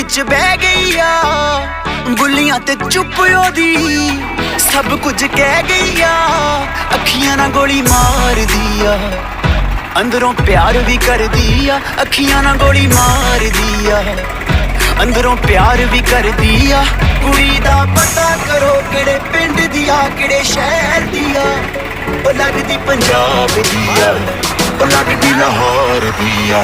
विच बह गई आ बुलियां ते चुप ओदी सब कुछ कह गई आ अखियां ना गोली मार दिया अंदरों प्यार भी कर दिया अखियां ना गोली मार दिया अंदरों प्यार भी कर दिया कुड़ी दा पता करो किहड़े पिंड दिया किहड़े शहर दिया ओ लगदी पंजाब दिया ओ लगदी लाहौर दिया।